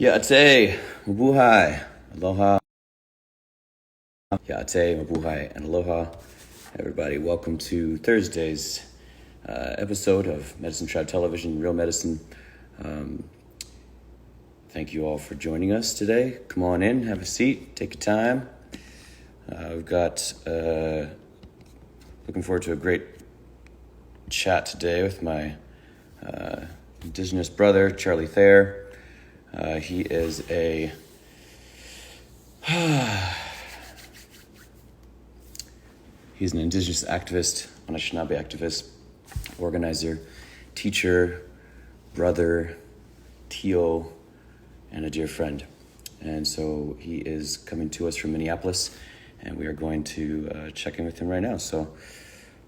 Yate, mabuhay, aloha. Yate, mabuhay, and aloha. Everybody, welcome to Thursday's episode of Medicine Tribe Television, Real Medicine. Thank you all for joining us today. Come on in, have a seat, take your time. We've got, looking forward to a great chat today with my indigenous brother, Charlie Thayer. He is a he's an indigenous activist, Anishinaabe activist, organizer, teacher, brother, tio, and a dear friend. And so he is coming to us from Minneapolis, and we are going to check in with him right now. So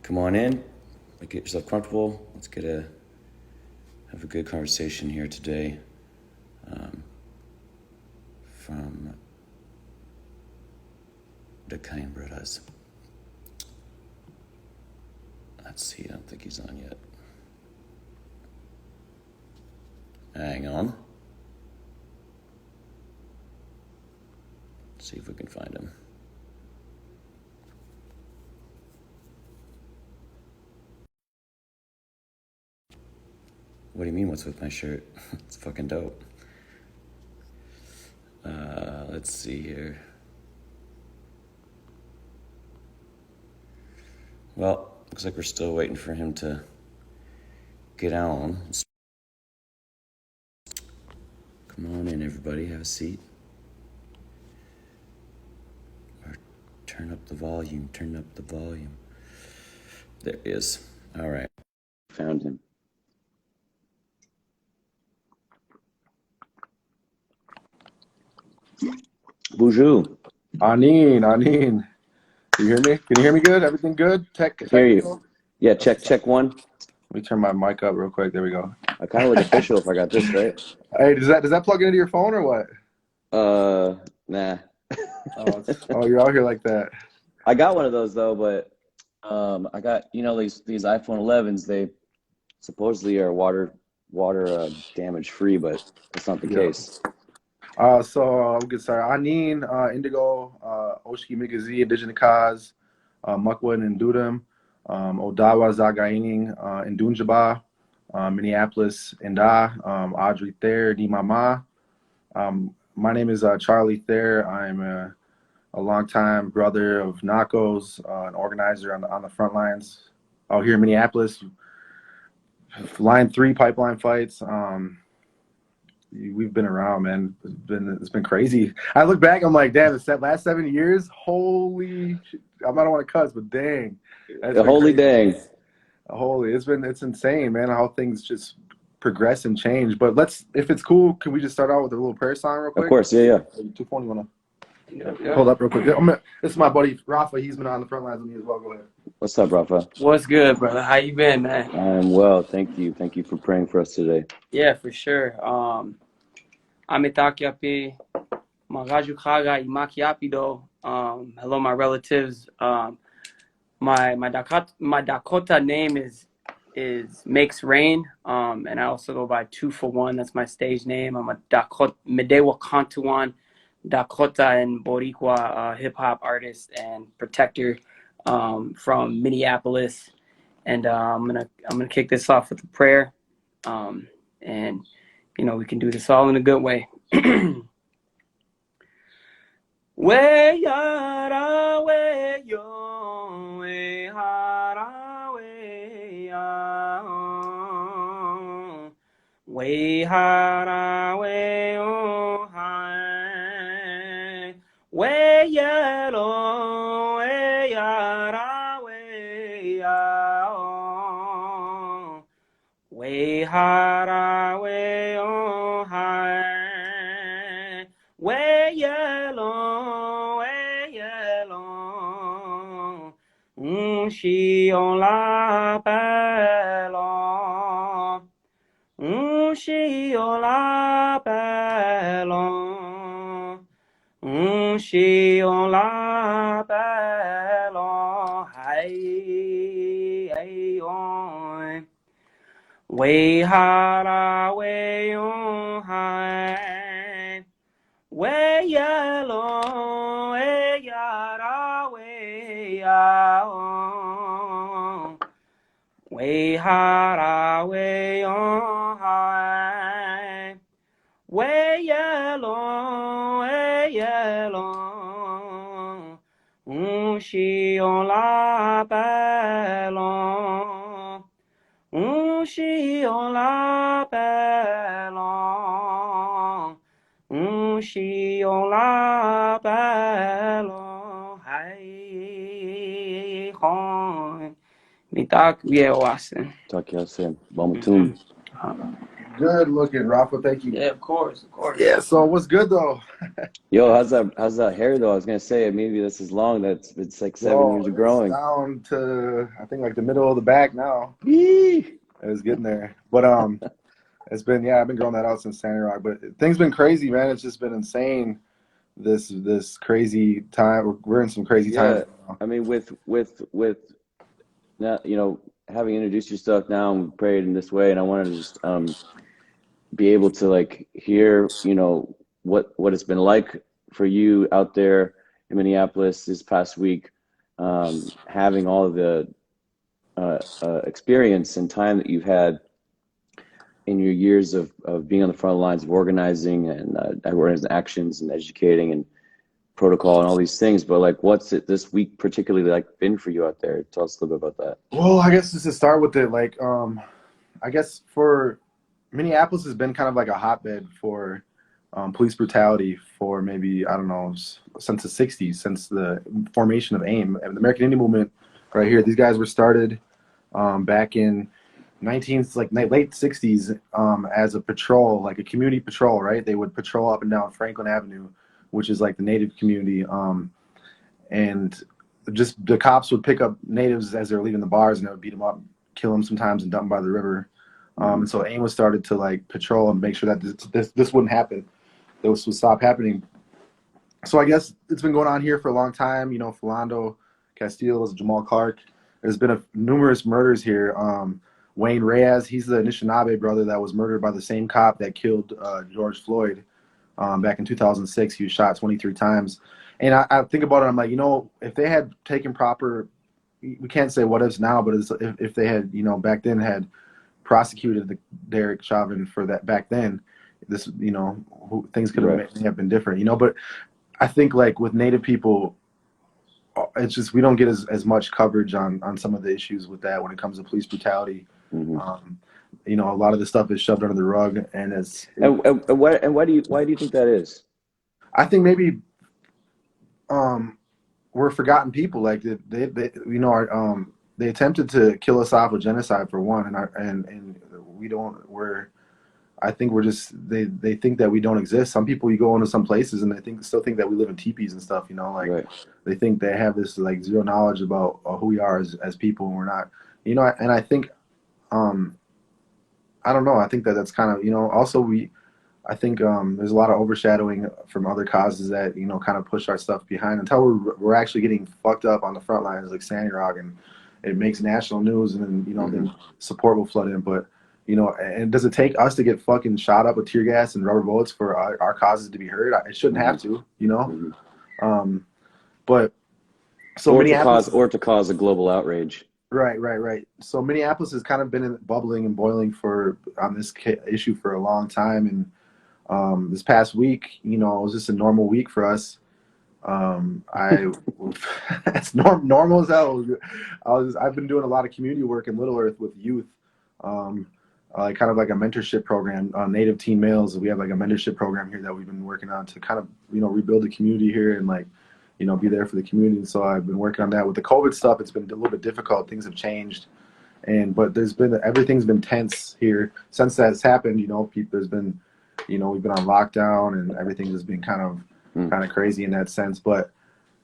come on in, get yourself comfortable. Let's have a good conversation here today. From the kind brothers. Let's see, I don't think he's on yet. Hang on. Let's see if we can find him. What do you mean, what's with my shirt? It's fucking dope. Let's see here. Well, looks like we're still waiting for him to get on. Come on in, everybody. Have a seat. Or turn up the volume. Turn up the volume. There he is. All right. Found him. Bonjour. Aneen. You hear me? Can you hear me good? Everything good? Hear you. Yeah, check one. Let me turn my mic up real quick. There we go. I kind of look official if I got this right. Hey, does that plug into your phone or what? Nah. Oh, you're out here like that. I got one of those though, but I got these iPhone 11s. They supposedly are water damage free, but that's not the case. So we'll get started. Aneen, Indigo, Oshki Migazi, Indigenous Kaz, Mukwin and Dudum, Odawa Zagaining, and Dunjaba, Minneapolis, Inda, Audrey Thayer, Nimama. My name is Charlie Thayer. I'm a longtime brother of Nahko's, an organizer on the front lines out here in Minneapolis. Line 3 pipeline fights. We've been around, man. It's been crazy. I look back, I'm like, damn, it's that last 7 years. Holy shit. I don't want to cuss, but dang. Holy dang. Holy, it's insane, man, how things just progress and change. But if it's cool, can we just start out with a little prayer song real quick? Of course, yeah. 240, wanna hold up real quick. This is my buddy Rafa. He's been on the front lines with me as well. Go ahead. What's up, Rafa? What's good, brother? How you been, man? I'm well, thank you. Thank you for praying for us today. Yeah, for sure. Amitakiapi, Magaju Kaga, Imakiapido. Hello, my relatives. My Dakota name is Makes Rain. And I also go by 2 for 1. That's my stage name. I'm a Dakota Medewa Kantuan, Dakota and Boricua hip hop artist and protector from Minneapolis. And I'm gonna kick this off with a prayer. And we can do this all in a good way. We yara we yo we hara we ya we hara we oh hai we yelo we yara we ya we hara we oh hai we yelo we yelo she on la belle she on la belle she on la belle hey on we hara we on hai we yellow, we yara, we ya, we hara, we on high, we yellow, she on la bellon, she on la bellon. She on la bellon, hi, hon. Me talk, yeah, Watson. Talk y'all soon. Bamatum. Good looking, Rafa. Thank you. Yeah, of course. Yeah. So what's good though? Yo, how's that hair though? I was gonna say maybe this is long. It's like 7 years of growing. It's down to I think like the middle of the back now. Yee. It's getting there, but it's been I've been growing that out since Sandy Rock. But things been crazy, man. It's just been insane. This crazy time. We're in some crazy times. I mean, with now, having introduced yourself now and prayed in this way, and I wanted to just be able to like hear, what it's been like for you out there in Minneapolis this past week, having all of the experience and time that you've had in your years of being on the front lines of organizing and organizing actions and educating and protocol and all these things. But like, what's it this week particularly like been for you out there? Tell us a little bit about that. Well, I guess just to start with it, like, I guess for Minneapolis has been kind of like a hotbed for police brutality for maybe, I don't know, since the 60s, since the formation of AIM, and the American Indian Movement right here. These guys were started back in late 60s as a patrol, like a community patrol, right? They would patrol up and down Franklin Avenue, which is like the native community. And just the cops would pick up natives as they were leaving the bars, and they would beat them up, kill them sometimes, and dump them by the river. And so AIM was started to like patrol and make sure that this wouldn't happen. This would stop happening. So I guess it's been going on here for a long time. Philando Castillo, Jamal Clark. There's been numerous murders here. Wayne Reyes, he's the Anishinaabe brother that was murdered by the same cop that killed George Floyd back in 2006. He was shot 23 times. And I think about it, I'm like, if they had taken proper, we can't say what ifs now, but if they had, back then had prosecuted Derek Chauvin for that back then, this, things could have been different, But I think like with Native people, it's just we don't get as much coverage on some of the issues with that when it comes to police brutality. A lot of the stuff is shoved under the rug, and why do you think that is? I think maybe we're forgotten people. Like they attempted to kill us off with genocide for one, and we don't. I think we're just they think that we don't exist. Some people, you go into some places and they still think that we live in teepees and stuff. They think they have this like zero knowledge about who we are as people, and we're not. And I think I don't know. I think that's kind of also I think there's a lot of overshadowing from other causes that kind of push our stuff behind until we're actually getting fucked up on the front lines like Sandy Rock, and it makes national news, and then then support will flood in. But and does it take us to get fucking shot up with tear gas and rubber bullets for our causes to be heard? It shouldn't have to, but so Minneapolis to cause a global outrage. Right. So Minneapolis has kind of been bubbling and boiling on this issue for a long time, and this past week, it was just a normal week for us. It's normal as hell. I've been doing a lot of community work in Little Earth with youth, kind of like a mentorship program. Native teen males, we have like a mentorship program here that we've been working on to kind of rebuild the community here and like be there for the community. And so I've been working on that. With the COVID stuff, it's been a little bit difficult. Things have changed, but everything's been tense here since that's happened. There's been we've been on lockdown, and everything has been kind of crazy in that sense. But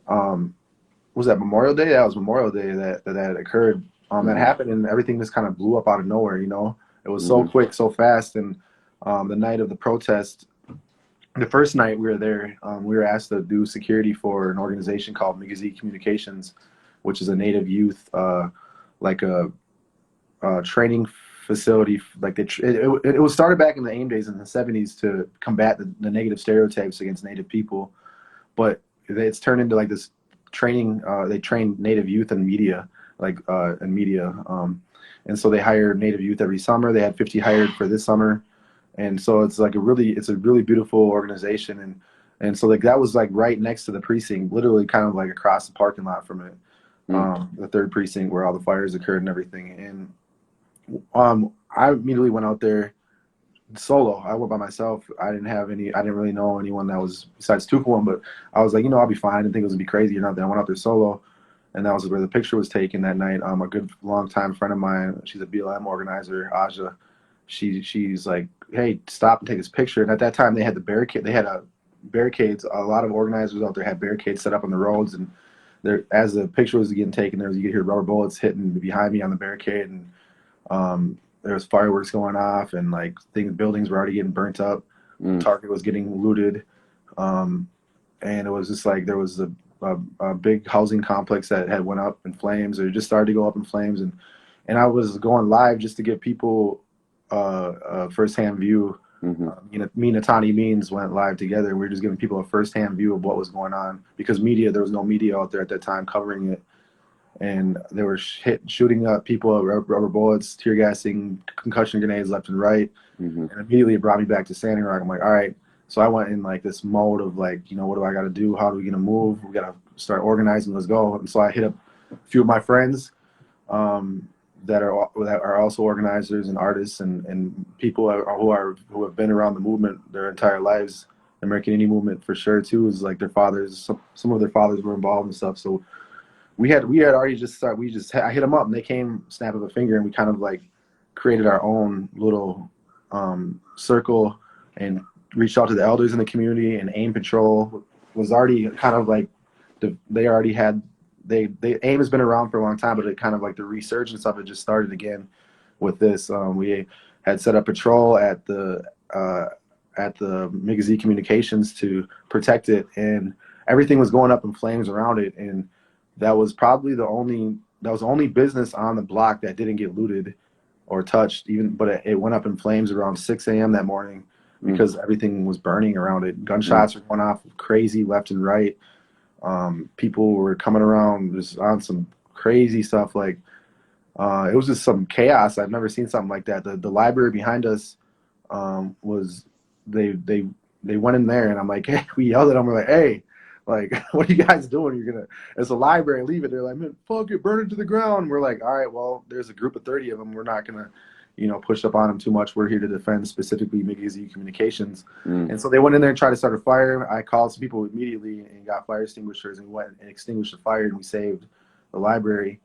was that Memorial Day? That was Memorial Day that occurred. That happened, and everything just kind of blew up out of nowhere. It was so quick, so fast. And the night of the protest, the first night we were there, we were asked to do security for an organization called Migizi Communications, which is a Native youth, like a training facility. Like it was started back in the AIM days in the 70s to combat the negative stereotypes against Native people, but it's turned into like this training. They train Native youth in media, and so they hire Native youth every summer. They had 50 hired for this summer, and so it's a really beautiful organization, and so like that was like right next to the precinct, literally kind of like across the parking lot from it, the third precinct where all the fires occurred and everything. And I immediately went out there solo. I went by myself. I didn't really know anyone that was besides two for one, but I was like, I'll be fine. I didn't think it was gonna be crazy or nothing. I went out there solo, and that was where the picture was taken that night. A good long-time friend of mine, she's a BLM organizer, Aja. She's like, hey, stop and take this picture. And at that time, they had barricades. A lot of organizers out there had barricades set up on the roads, and there, as the picture was getting taken, you could hear rubber bullets hitting behind me on the barricade, and there was fireworks going off, and like buildings were already getting burnt up. Target was getting looted, and it was just like there was a big housing complex that had went up in flames, or just started to go up in flames, and I was going live just to give people a firsthand view. Me and Natani Means went live together. We were just giving people a firsthand view of what was going on, because there was no media out there at that time covering it, and they were shooting up people, rubber bullets, tear gassing, concussion grenades left and right, and immediately it brought me back to Standing Rock. I'm like, all right. So I went in like this mode of like, what do I got to do? How are we gonna move? We gotta start organizing. Let's go. And so I hit up a few of my friends that are also organizers and artists and people who have been around the movement their entire lives. The American Indian movement for sure too is like their fathers. Some of their fathers were involved and stuff. So we had already just started. I hit them up and they came snap of a finger, and we kind of like created our own little circle and reached out to the elders in the community. And AIM Patrol was already kind of like AIM has been around for a long time, but it kind of like the resurgence of it just started again with this. We had set up patrol at the Migizi Communications to protect it, and everything was going up in flames around it. And that was probably the only business on the block that didn't get looted or touched, but it went up in flames around 6 a.m. that morning because everything was burning around it. Gunshots were going off crazy left and right. People were coming around just on some crazy stuff. Like it was just some chaos. I've never seen something like that. The library behind us was they went in there, and I'm like, hey, we yelled at them. We're like, hey, like, what are you guys doing? It's a library, leave it. They're like, man, fuck it, burn it to the ground. We're like, all right, well, there's a group of 30 of them. We're not gonna push up on them too much. We're here to defend specifically Migizi Communications. And so they went in there and tried to start a fire. I called some people immediately and got fire extinguishers, and we went and extinguished the fire, and we saved the library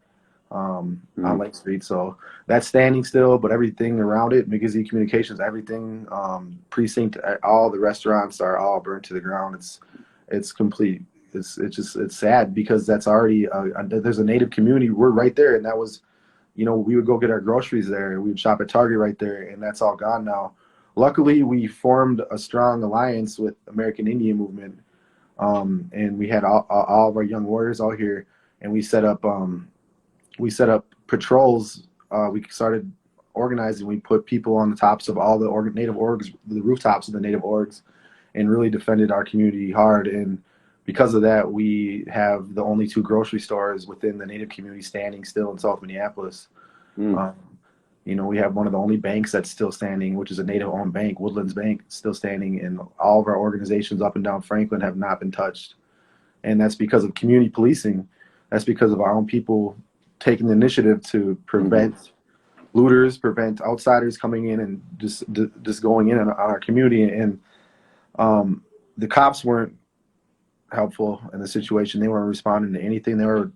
on Lake Street. So that's standing still, but everything around it, Migizi Communications, everything, precinct, all the restaurants are all burnt to the ground. It's complete. It's sad because that's already, there's a Native community. We're right there, and that was, we would go get our groceries there. We would shop at Target right there, and that's all gone now. Luckily, we formed a strong alliance with American Indian movement, and we had all of our young warriors out here, and we set up patrols. We started organizing. We put people on the tops of all the Native orgs, the rooftops of the Native orgs, and really defended our community hard. And because of that, we have the only 2 grocery stores within the Native community standing still in South Minneapolis. We have one of the only banks that's still standing, which is a Native-owned bank, Woodlands Bank, still standing, and all of our organizations up and down Franklin have not been touched. And that's because of community policing. That's because of our own people taking the initiative to prevent looters, prevent outsiders coming in and just going in on our community. And the cops weren't helpful in the situation. They weren't responding to anything. They were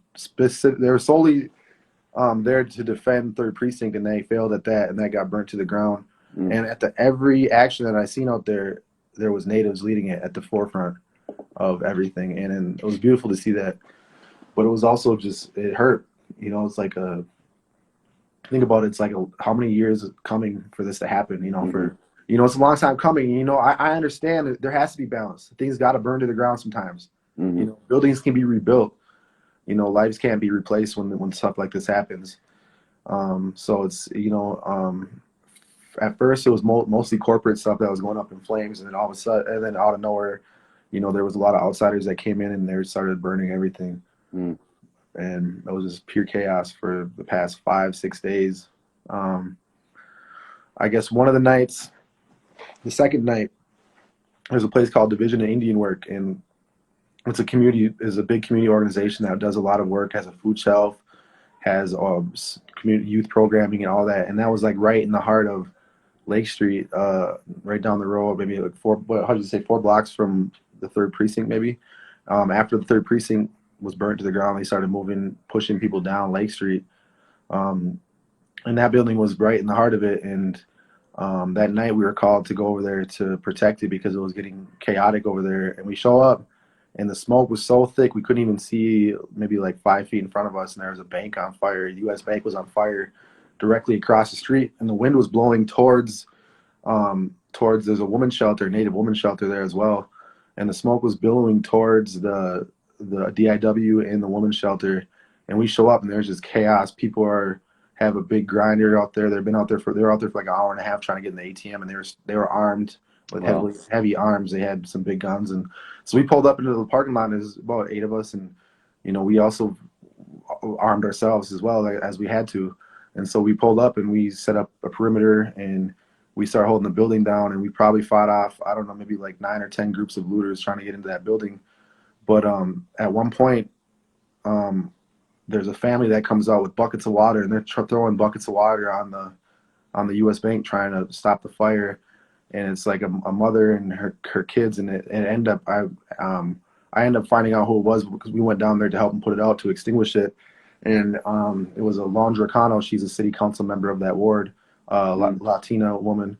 solely there to defend Third Precinct, and they failed at that, and that got burnt to the ground. And at every action that I seen out there, there was Natives leading it at the forefront of everything, and it was beautiful to see that. But it was also it hurt. It's like think about it. It's like how many years coming for this to happen? It's a long time coming. I understand that there has to be balance. Things got to burn to the ground sometimes. Buildings can be rebuilt. Lives can't be replaced when stuff like this happens. So it's, at first it was mostly corporate stuff that was going up in flames, and then all of a sudden, and then out of nowhere, there was a lot of outsiders that came in and they started burning everything. Mm. And it was just pure chaos for the past 5, 6 days. I guess one of the nights, the second night, there's a place called Division of Indian Work, and it's a big community organization that does a lot of work, has a food shelf, has community youth programming and all that. And that was like right in the heart of Lake Street, right down the road, maybe like 4 blocks from the third precinct, maybe. After the third precinct was burnt to the ground, they started pushing people down Lake Street. And that building was right in the heart of it. And that night we were called to go over there to protect it because it was getting chaotic over there. And we show up, and the smoke was so thick we couldn't even see maybe like 5 feet in front of us. And there was a bank on fire. U.S. Bank was on fire directly across the street, and the wind was blowing towards there's a women's shelter, Native women's shelter there as well, and the smoke was billowing towards the DIW and the women's shelter. And we show up, and there's just chaos. People have a big grinder out there. They're out there for like an hour and a half trying to get in the ATM, and they were armed with heavy arms. They had some big guns, and so we pulled up into the parking lot. And there's about 8 of us, and we also armed ourselves as well as we had to. And so we pulled up and we set up a perimeter, and we started holding the building down, and we probably fought off, I don't know, maybe like 9 or 10 groups of looters trying to get into that building. But at one point, there's a family that comes out with buckets of water, and they're throwing buckets of water on the U.S. Bank trying to stop the fire. And it's like a mother and her kids, and it ended up, I ended up finding out who it was because we went down there to help them put it out to extinguish it. And it was Alondra Cano. She's a city council member of that ward, Latina woman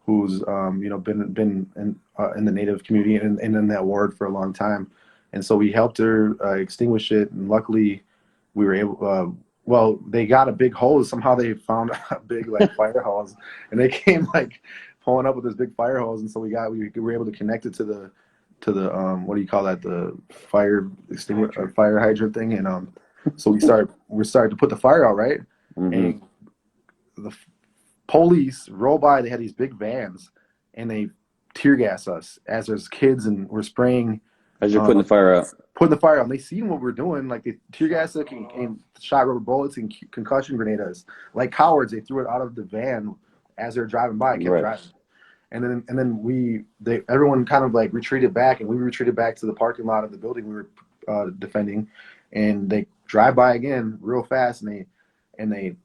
who's been in the Native community and in that ward for a long time. And so we helped her extinguish it, and luckily we were able. Well, they got a big hose. Somehow they found a big fire hose, and they came pulling up with this big fire hose. And so we were able to connect it to the what do you call that, the fire extinguisher, fire hydrant thing. And so we started to put the fire out, right? Mm-hmm. And the police roll by. They had these big vans, and they tear gas us as there's kids, and we're spraying. As you're putting the fire out. Putting the fire out. And they seen what we're doing. Like, they tear gas us and shot rubber bullets and concussion grenades. Like cowards, they threw it out of the van as they're driving by. Kept driving. And then everyone kind of retreated back, and we retreated back to the parking lot of the building we were defending. And they drive by again real fast, and they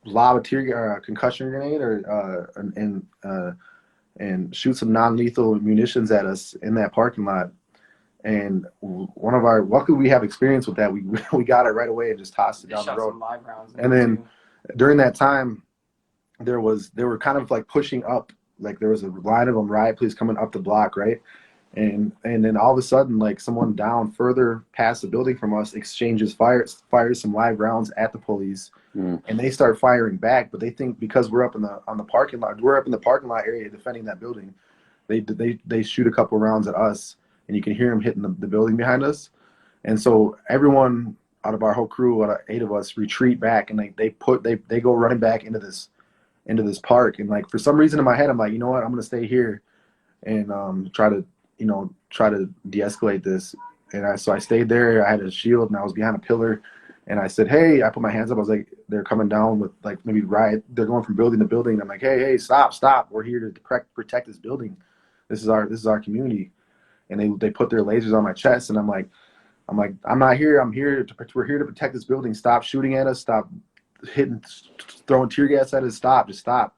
lob a concussion grenade and shoot some non-lethal munitions at us in that parking lot. And luckily we have experience with that. We got it right away and just tossed it down the road. And then during that time, they were kind of pushing up. There was a line of them, riot police coming up the block, right? And then all of a sudden, someone down further past the building from us fires some live rounds at the police, and they start firing back. But they think because we're up in the parking lot area defending that building, they shoot a couple rounds at us, and you can hear them hitting the building behind us. And so everyone out of our whole crew, out of 8 of us, retreat back, and they go running back into this park. And for some reason in my head, I'm like, you know what, I'm gonna stay here and try to de-escalate this. And so I stayed there. I had a shield, and I was behind a pillar, and I said, hey, I put my hands up. I was like, they're coming down with maybe riot. They're going from building to building. I'm like, hey, stop. We're here to protect this building. This is our community. And they put their lasers on my chest, and I'm like, I'm not here. We're here to protect this building. Stop shooting at us. Stop throwing tear gas at us. Just stop.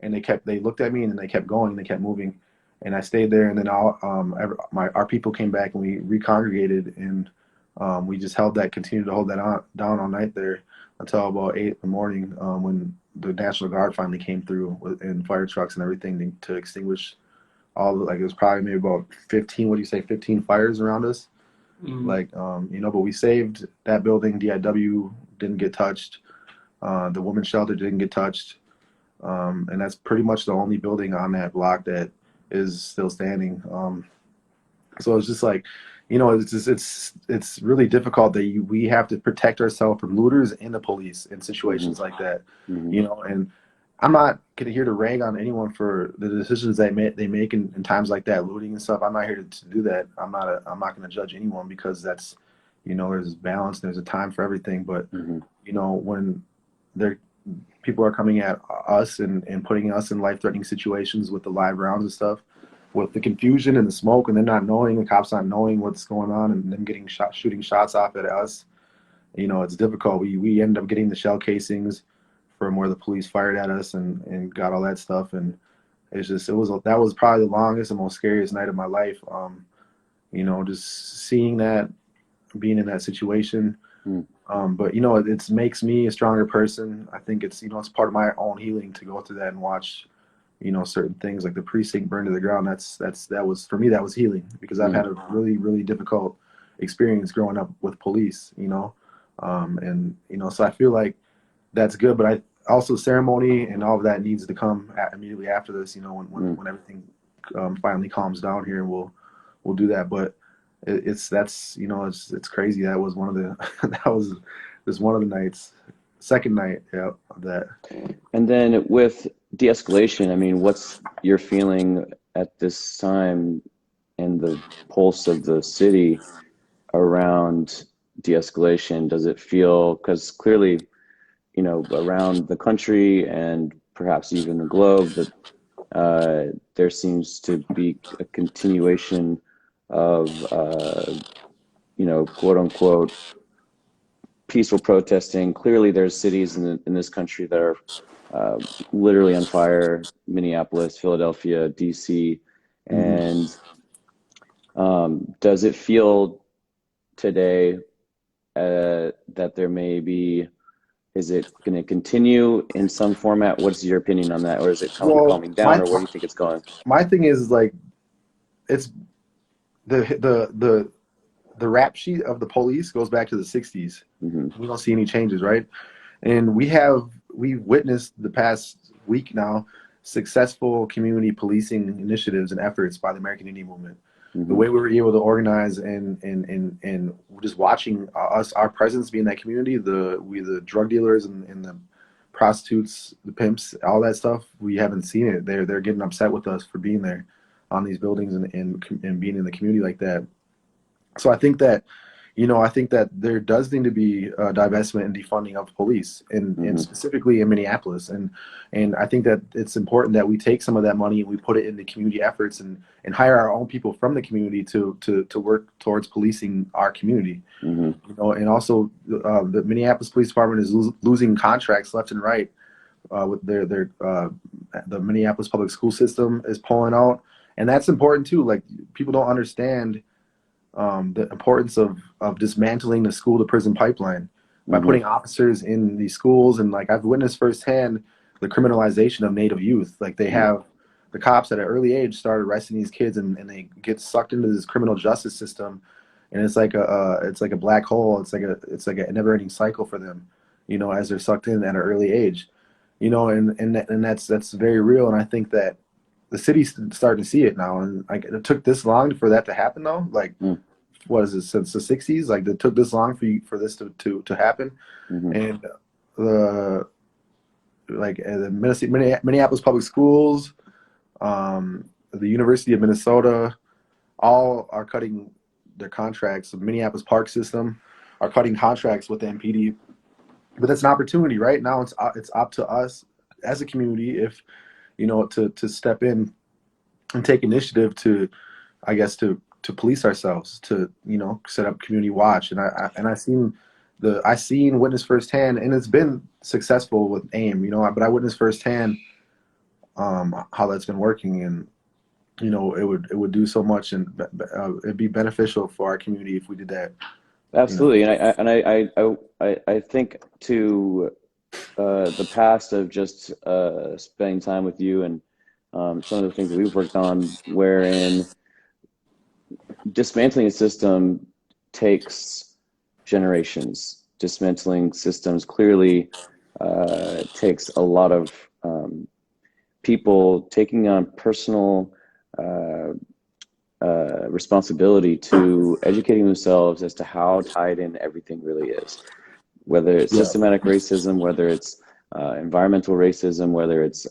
And they looked at me, and then they kept going. They kept moving. And I stayed there, and then our people came back, and we recongregated, and we just continued to hold that down all night there until about 8 in the morning, when the National Guard finally came through in fire trucks and everything to extinguish all it was probably maybe about 15 fires around us. Mm-hmm. But we saved that building. DIW didn't get touched. The women's shelter didn't get touched. And that's pretty much the only building on that block that is still standing. So it's just like, it's just, it's really difficult that we have to protect ourselves from looters and the police in situations like that, and I'm not here to rag on anyone for the decisions they make in times like that, looting and stuff. I'm not here to do that. I'm not going to judge anyone, because that's, there's balance, there's a time for everything. But, when there people are coming at us and putting us in life-threatening situations with the live rounds and stuff, with the confusion and the smoke, and they're not knowing, the cops not knowing what's going on, and them shooting shots off at us, it's difficult. We end up getting the shell casings from where the police fired at us and got all that stuff. And that was probably the longest and most scariest night of my life. Just seeing that, being in that situation. But it makes me a stronger person. I think it's it's part of my own healing to go through that and watch certain things like the precinct burn to the ground. That was, for me, that was healing, because I've had a really, really difficult experience growing up with police, and so I feel like that's good. But I also, ceremony and all of that needs to come immediately after this, when everything finally calms down here. We'll do that. But it's crazy. That was one of the that was just one of the nights, second night, yeah, of that. And then with de-escalation, I mean, what's your feeling at this time in the pulse of the city around de-escalation? Does it feel, because clearly, around the country and perhaps even the globe, that there seems to be a continuation of, quote unquote, peaceful protesting. Clearly, there's cities in this country that are literally on fire: Minneapolis, Philadelphia, DC. And does it feel today that there may be, is it going to continue in some format? What's your opinion on that? Or is it calming down, or where do you think it's going? My thing is, like, it's the rap sheet of the police goes back to the 60s. We don't see any changes, right? And we've witnessed the past week now successful community policing initiatives and efforts by the American Indian movement. The way we were able to organize and just watching our presence be in that community, the drug dealers and the prostitutes, the pimps, all that stuff, we haven't seen it. They're getting upset with us for being there on these buildings and being in the community like that. So I think that there does need to be divestment and defunding of police, and specifically in Minneapolis. And I think that it's important that we take some of that money and we put it into community efforts and hire our own people from the community to work towards policing our community. And also the Minneapolis Police Department is losing contracts left and right. With the Minneapolis public school system is pulling out, and that's important too. Like, people don't understand the importance of dismantling the school to prison pipeline by putting officers in these schools. And like, I've witnessed firsthand the criminalization of Native youth. Like, they have the cops at an early age start arresting these kids, and they get sucked into this criminal justice system, and it's like a black hole. It's like a never-ending cycle for them, as they're sucked in at an early age, and that's very real. And I think that the city's starting to see it now, and like, it took this long for that to happen, though. Like, what is it, since the 60s? Like, it took this long for this to happen. And the Minneapolis Public Schools, the University of Minnesota, all are cutting their contracts. The Minneapolis Park System are cutting contracts with the MPD. But that's an opportunity, right? Now it's up to us as a community, if to step in and take initiative to, I guess, to police ourselves, to set up community watch. And I seen witness firsthand, and it's been successful with AIM, but I witnessed firsthand how that's been working, and it would do so much, and it'd be beneficial for our community if we did that. Absolutely. And I think to the past of just spending time with you and some of the things that we've worked on, wherein dismantling a system takes generations. Dismantling systems clearly takes a lot of people taking on personal responsibility to educating themselves as to how tied in everything really is, whether it's Yeah. systematic racism, whether it's environmental racism, whether it's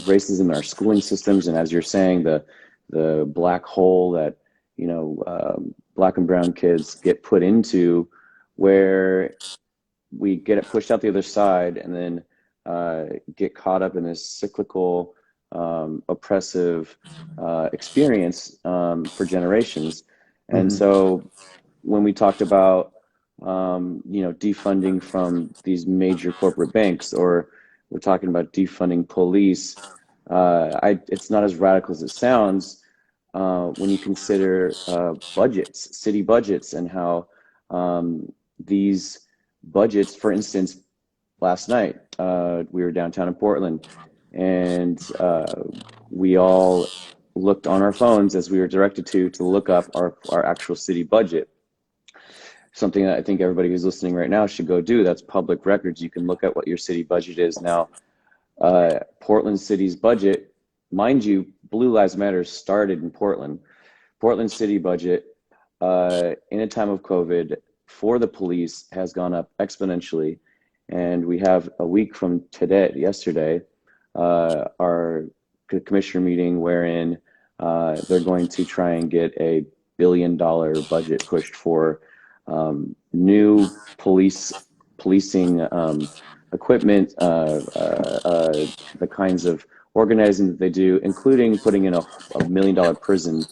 racism in our schooling systems, and as you're saying, the black hole that black and brown kids get put into, where we get it pushed out the other side, and then get caught up in this cyclical, oppressive experience for generations. And so when we talked about defunding from these major corporate banks, or we're talking about defunding police, it's not as radical as it sounds when you consider budgets, city budgets, and how these budgets, for instance, last night we were downtown in Portland, and we all looked on our phones as we were directed to look up our actual city budget. Something that I think everybody who's listening right now should go do. That's public records. You can look at what your city budget is now. Portland City's budget, mind you, Blue Lives Matter started in Portland. Portland City budget in a time of COVID for the police has gone up exponentially. And we have a week from yesterday, our commissioner meeting wherein they're going to try and get a $1 billion budget pushed for new policing equipment, the kinds of organizing that they do, including putting in a $1 million prison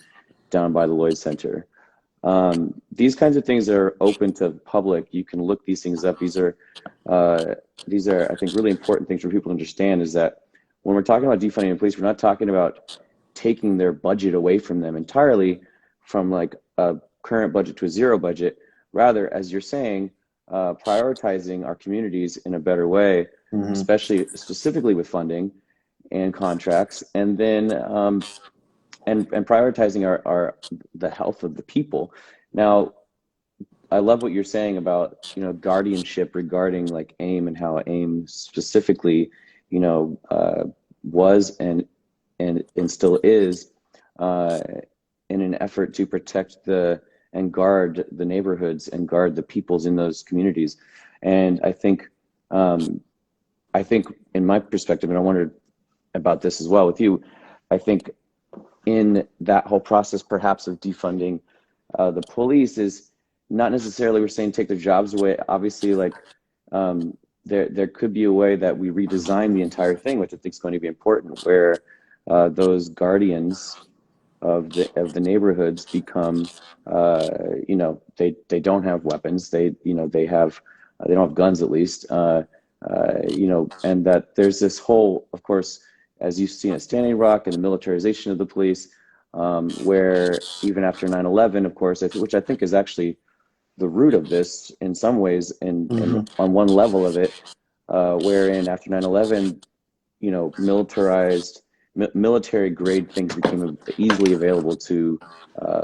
down by the Lloyd Center. These kinds of things are open to the public. You can look these things up. These are, I think, really important things for people to understand, is that when we're talking about defunding the police, we're not talking about taking their budget away from them entirely, from like a current budget to a zero budget. Rather, as you're saying, prioritizing our communities in a better way, specifically with funding and contracts, and then and prioritizing the health of the people. Now, I love what you're saying about guardianship regarding like AIM, and how AIM specifically was and still is in an effort to protect and guard the neighborhoods and guard the peoples in those communities. And I think in my perspective, and I wondered about this as well with you, I think in that whole process perhaps of defunding the police is not necessarily we're saying take their jobs away. Obviously, like there could be a way that we redesign the entire thing, which I think is going to be important, where those guardians of the neighborhoods become they don't have weapons, they don't have guns, at least, and that there's this whole, of course, as you've seen at Standing Rock, and the militarization of the police, where even after 9/11, of course, which I think is actually the root of this in some ways, and on one level of it, wherein after 9/11, military grade things became easily available to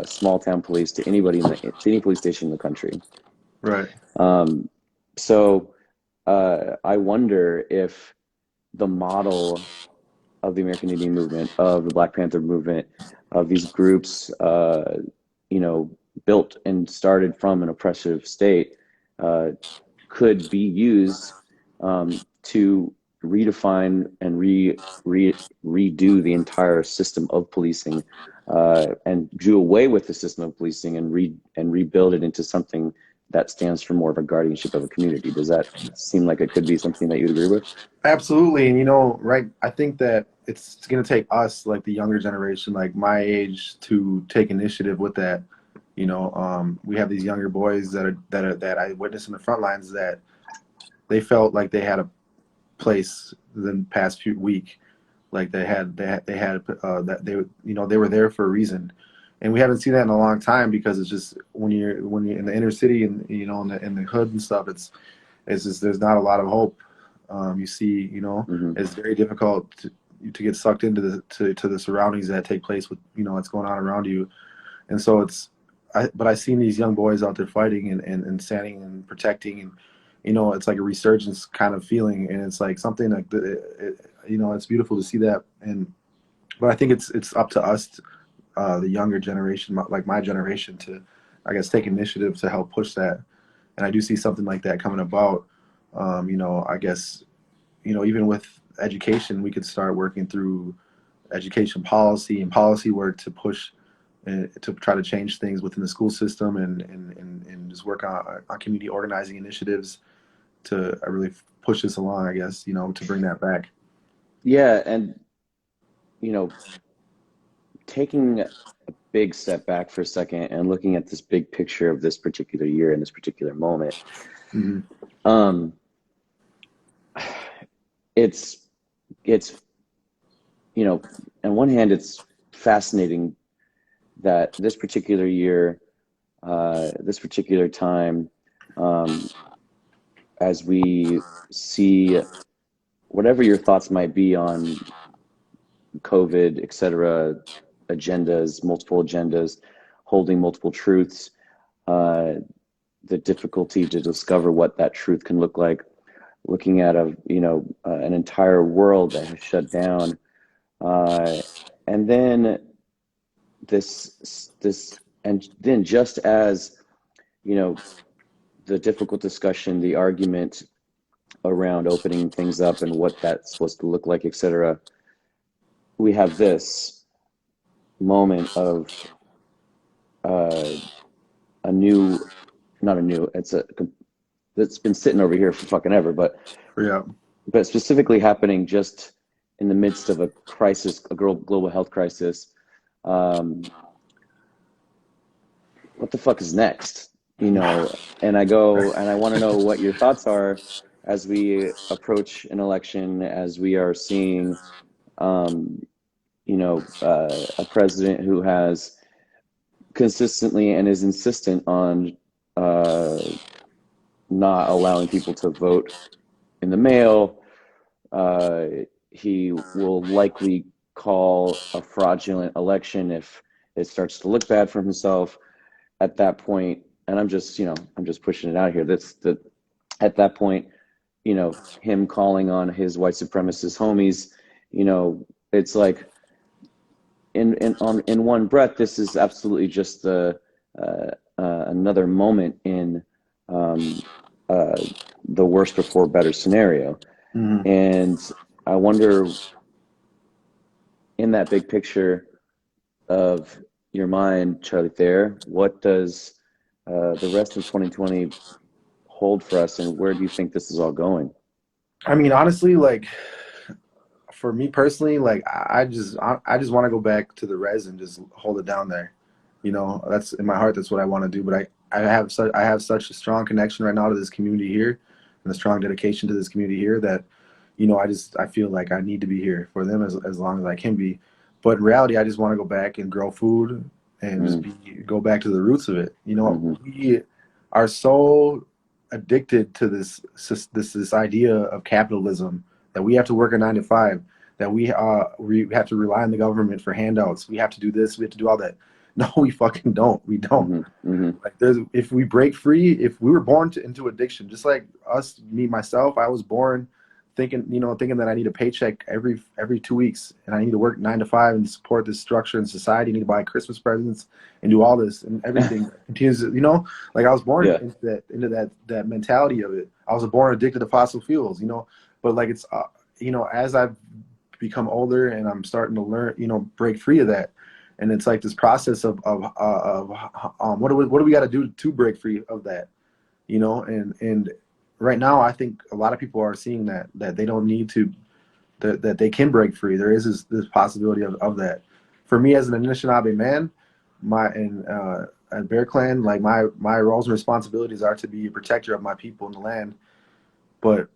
small town police, to anybody to any police station in the country. Right. So I wonder if the model of the American Indian movement, of the Black Panther movement, of these groups, built and started from an oppressive state, could be used to redefine and redo the entire system of policing, and do away with the system of policing and rebuild it into something that stands for more of a guardianship of a community. Does that seem like it could be something that you'd agree with? Absolutely. And right, I think that it's going to take us, like the younger generation, like my age, to take initiative with that. We have these younger boys that I witnessed in the front lines, that they felt like they had a place the past few week, like they had that they were there for a reason. And we haven't seen that in a long time, because it's just when you're in the inner city and in the hood and stuff, it's just there's not a lot of hope. You see, it's very difficult to get sucked into the surroundings that take place with what's going on around you. And so but I've seen these young boys out there fighting and standing and protecting, and it's like a resurgence kind of feeling, and it's like something like it's beautiful to see that. And But I think it's up to us, the younger generation, like my generation, to, I guess, take initiative to help push that. And I do see something like that coming about. I guess, even with education, we could start working through education policy and policy work to push to try to change things within the school system, and just work on community organizing initiatives to really push this along, I guess, to bring that back. Yeah, and taking a big step back for a second and looking at this big picture of this particular year and this particular moment. Mm-hmm. um it's on one hand, it's fascinating that this particular year, this particular time, as we see whatever your thoughts might be on COVID, etc., agendas, multiple agendas, holding multiple truths, the difficulty to discover what that truth can look like, looking at an entire world that has shut down, and then and then just as the difficult discussion, the argument around opening things up and what that's supposed to look like, etc., we have this moment of that's been sitting over here for fucking ever, but Yeah. specifically happening just in the midst of a crisis, a global health crisis. What the fuck is next? And I want to know what your thoughts are as we approach an election, as we are seeing, a president who has consistently and is insistent on not allowing people to vote in the mail. He will likely call a fraudulent election if it starts to look bad for himself. At that point, and I'm just pushing it out here. At that point, him calling on his white supremacist homies, it's like in one breath, this is absolutely just another moment in the worse before better scenario. Mm-hmm. And I wonder, in that big picture of your mind, Charlie Thayer, what does the rest of 2020 hold for us, and where do you think this is all going? I mean, honestly, like, for me personally, like, I just want to go back to the res and just hold it down there. That's in my heart. That's what I want to do. But I have such a strong connection right now to this community here, and a strong dedication to this community here that, I feel like I need to be here for them as long as I can be. But in reality, I just want to go back and grow food and just go back to the roots of it. We are so addicted to this idea of capitalism, that we have to work a 9 to 5, that we have to rely on the government for handouts. We have to do this. We have to do all that. No, we fucking don't. We don't. Like, if we break free, if we were born into addiction, just like myself, I was born thinking that I need a paycheck every 2 weeks, and I need to work 9 to 5 and support this structure in society. I need to buy Christmas presents and do all this, and everything continues. Like, I was born into that mentality of it. I was born addicted to fossil fuels. But like, it's as I've become older and I'm starting to learn, break free of that, and it's like this process of what do we got to do to break free of that, and right now, I think a lot of people are seeing that they don't need to, that they can break free. There is this possibility of that. For me, as an Anishinaabe man, at Bear Clan, like, my roles and responsibilities are to be a protector of my people in the land. But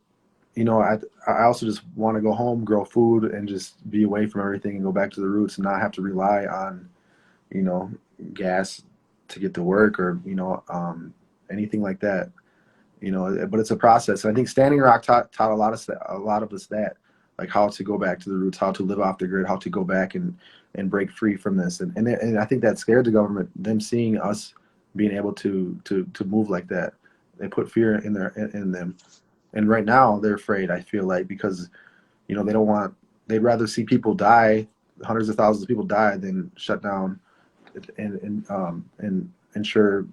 I also just want to go home, grow food, and just be away from everything and go back to the roots and not have to rely on, gas to get to work, or anything like that. But it's a process. And I think Standing Rock taught a lot of us that, like, how to go back to the roots, how to live off the grid, how to go back and break free from this. And I think that scared the government, them seeing us being able to move like that. They put fear in them. And right now they're afraid, I feel like, because they'd rather see people die hundreds of thousands of people die than shut down and ensure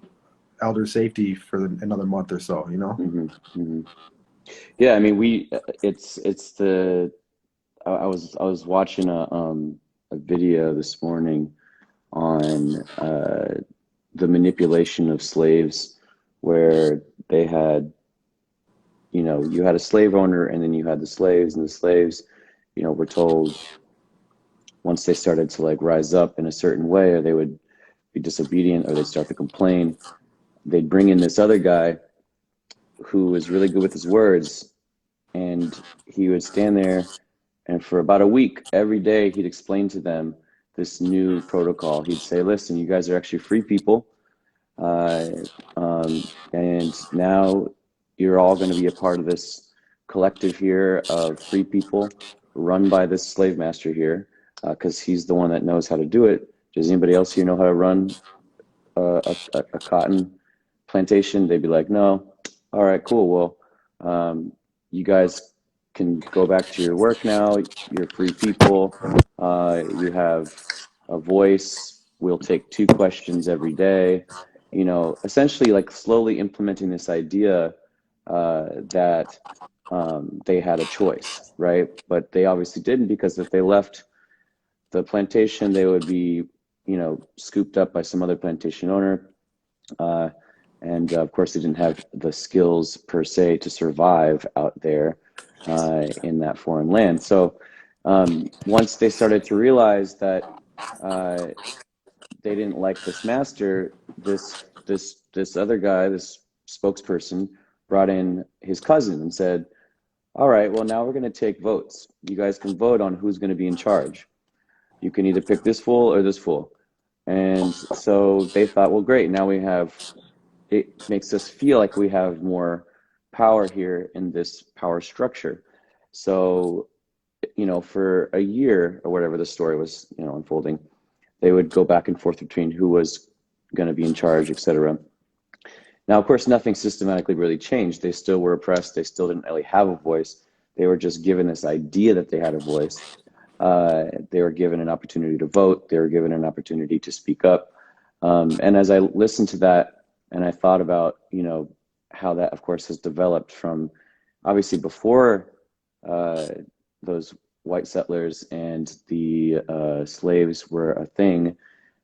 elder safety for another month or so, you know? Yeah, I mean, it's the, I was watching a video this morning on the manipulation of slaves, where they had, you had a slave owner, and then you had the slaves, and the slaves, were told, once they started to like rise up in a certain way, or they would be disobedient, or they'd start to complain, they'd bring in this other guy who was really good with his words, and he would stand there, and for about a week, every day, he'd explain to them this new protocol. He'd say, listen, you guys are actually free people, uh, and now you're all going to be a part of this collective here of free people run by this slave master here, because he's the one that knows how to do it. Does anybody else here know how to run a cotton plantation? They'd be like, no. All right, cool. Well, you guys can go back to your work now. You're free people. You have a voice. We'll take 2 questions every day. Essentially like slowly implementing this idea that they had a choice, right? But they obviously didn't, because if they left the plantation, they would be, scooped up by some other plantation owner. And of course, they didn't have the skills per se to survive out there in that foreign land. So once they started to realize that they didn't like this master, this other guy, this spokesperson, brought in his cousin and said, all right, well, now we're going to take votes. You guys can vote on who's going to be in charge. You can either pick this fool or this fool. And so they thought, well, great, now it makes us feel like we have more power here in this power structure. So, for a year or whatever the story was, unfolding, they would go back and forth between who was going to be in charge, etc. Now, of course, nothing systematically really changed. They still were oppressed. They still didn't really have a voice. They were just given this idea that they had a voice. They were given an opportunity to vote. They were given an opportunity to speak up. And as I listened to that, and I thought about, how that, of course, has developed from obviously before those white settlers and the slaves were a thing,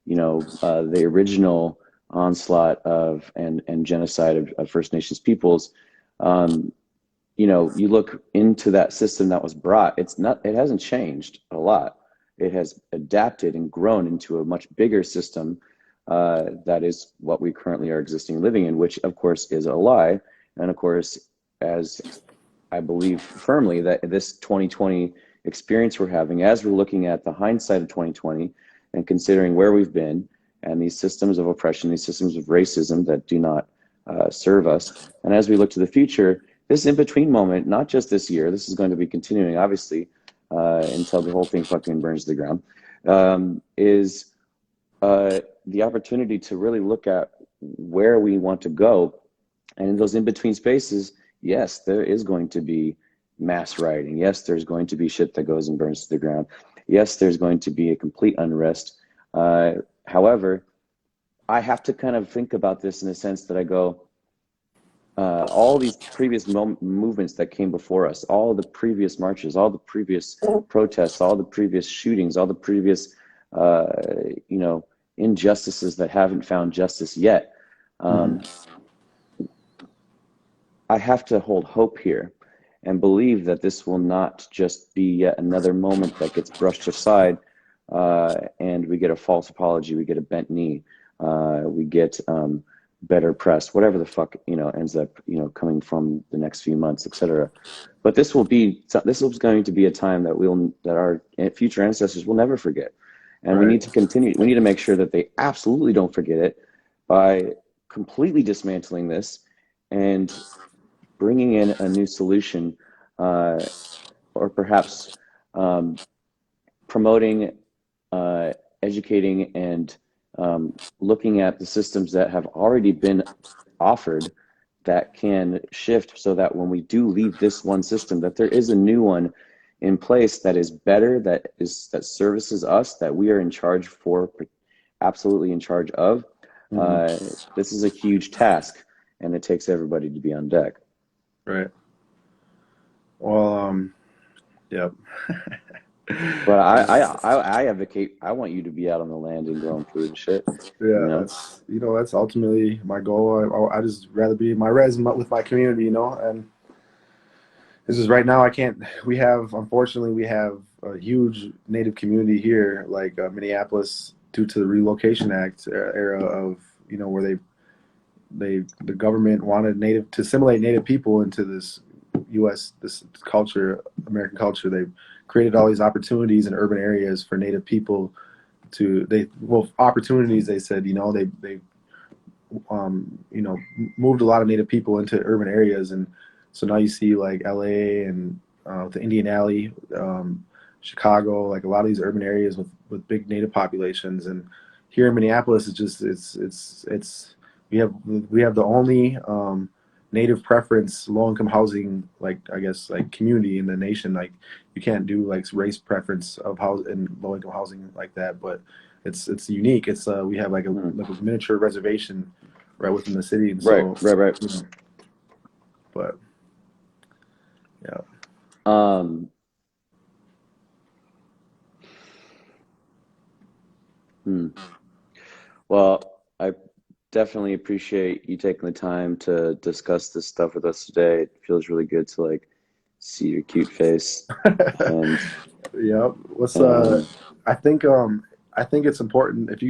the original onslaught of and genocide of First Nations peoples. You look into that system that was brought, it hasn't changed a lot. It has adapted and grown into a much bigger system that is what we currently are existing living in, which of course is a lie. And of course, as I believe firmly that this 2020 experience we're having, as we're looking at the hindsight of 2020 and considering where we've been and these systems of oppression, these systems of racism that do not serve us. And as we look to the future, this in-between moment, not just this year, this is going to be continuing, obviously, until the whole thing fucking burns to the ground, is the opportunity to really look at where we want to go. And in those in-between spaces, yes, there is going to be mass rioting. Yes, there's going to be shit that goes and burns to the ground. Yes, there's going to be a complete unrest. However, I have to kind of think about this in the sense that I go, all these previous movements that came before us, all the previous marches, all the previous protests, all the previous shootings, all the previous, injustices that haven't found justice yet. I have to hold hope here and believe that this will not just be yet another moment that gets brushed aside, and we get a false apology, we get a bent knee, we get better press, whatever the fuck ends up coming from the next few months, etc. But this is going to be a time that our future ancestors will never forget, and right. We need to continue. We need to make sure that they absolutely don't forget it by completely dismantling this and bringing in a new solution, or perhaps promoting, educating, and looking at the systems that have already been offered that can shift, so that when we do leave this one system, that there is a new one in place that is better, that services us, that we are in charge for, absolutely in charge of, this is a huge task, and it takes everybody to be on deck. Right. Well, yep. But I advocate. I want you to be out on the land and growing food and shit. Yeah, that's ultimately my goal. I just rather be my res with my community, and this is right now. Unfortunately, we have a huge Native community here, like Minneapolis, due to the Relocation Act era of, where the government wanted to assimilate Native people into this this culture, American culture. They created all these opportunities in urban areas for Native people opportunities. They said, they moved a lot of Native people into urban areas, and so now you see like LA and the Indian Alley, Chicago, like a lot of these urban areas with big Native populations. And here in Minneapolis, it's we have the only Native preference low income housing, like I guess like community in the nation. Like you can't do like race preference of house and low income housing like that, but it's unique. It's we have like a miniature reservation right within the city, and so Right. But yeah. Well, I definitely appreciate you taking the time to discuss this stuff with us today. It feels really good to like see your cute face. And yeah. I think it's important if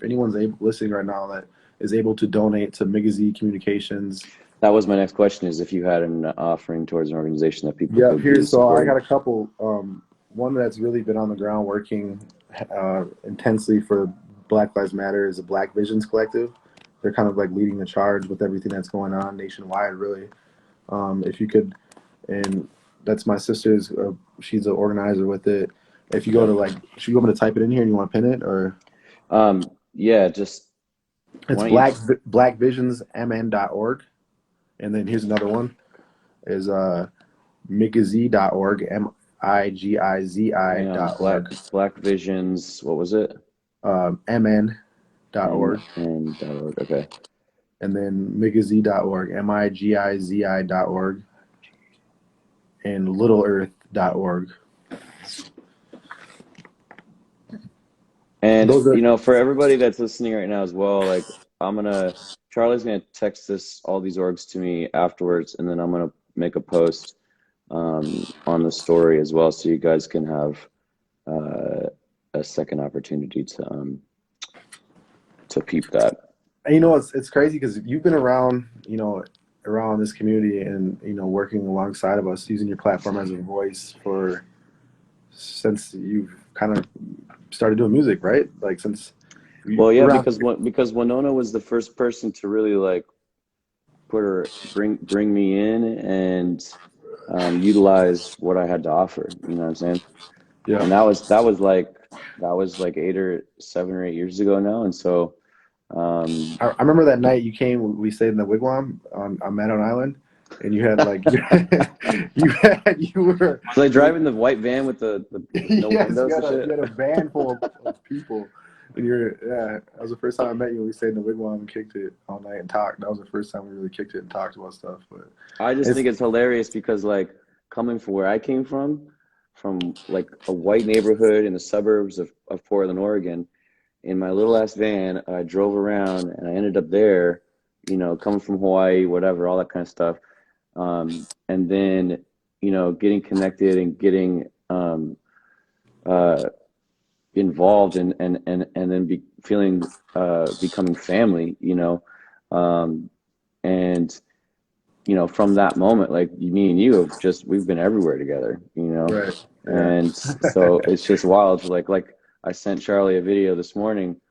anyone's listening right now that is able to donate to Migazi Communications. that was my next question: is if you had an offering towards an organization that people Yeah, could be supporting. I got a couple. One that's really been on the ground working intensely for Black Lives Matter is a Black Visions Collective. They're kind of like leading the charge with everything that's going on nationwide, really. If you could, and that's my sister's. She's an organizer with it. If you go to should you want me to type it in here and you want to pin it, or? Yeah, just It's blackvisionsmn.org, and then here's another one is migizi.org, migizi.org. Black Visions. What was it? mn.org. mn.org. Okay. And then migizi.org, migizi.org, and littleearth.org. And for everybody that's listening right now as well, like Charlie's gonna text all these orgs to me afterwards, and then I'm gonna make a post on the story as well, so you guys can have a second opportunity to peep that. And it's crazy because you've been around this community and working alongside of us, using your platform as a voice since you've kind of started doing music, right? Like since. Well, yeah, because Winona was the first person to really like bring me in and utilize what I had to offer. You know what I'm saying? Yeah. And that was like 7 or 8 years ago now, and so. I remember that night you came. We stayed in the wigwam on Madon Island, and you had like you were. Was I driving the white van with the no windows and shit? You had a van full of people, and that was the first time I met you. We stayed in the wigwam and kicked it all night and talked. That was the first time we really kicked it and talked about stuff. But I just think it's hilarious because like coming from where I came from like a white neighborhood in the suburbs of Portland, Oregon. In my little ass van, I drove around and I ended up there, coming from Hawaii, whatever, all that kind of stuff. And then, getting connected and getting involved and then becoming family, and from that moment, like me and you we've been everywhere together, Right. Yeah. And so it's just wild to like I sent Charlie a video this morning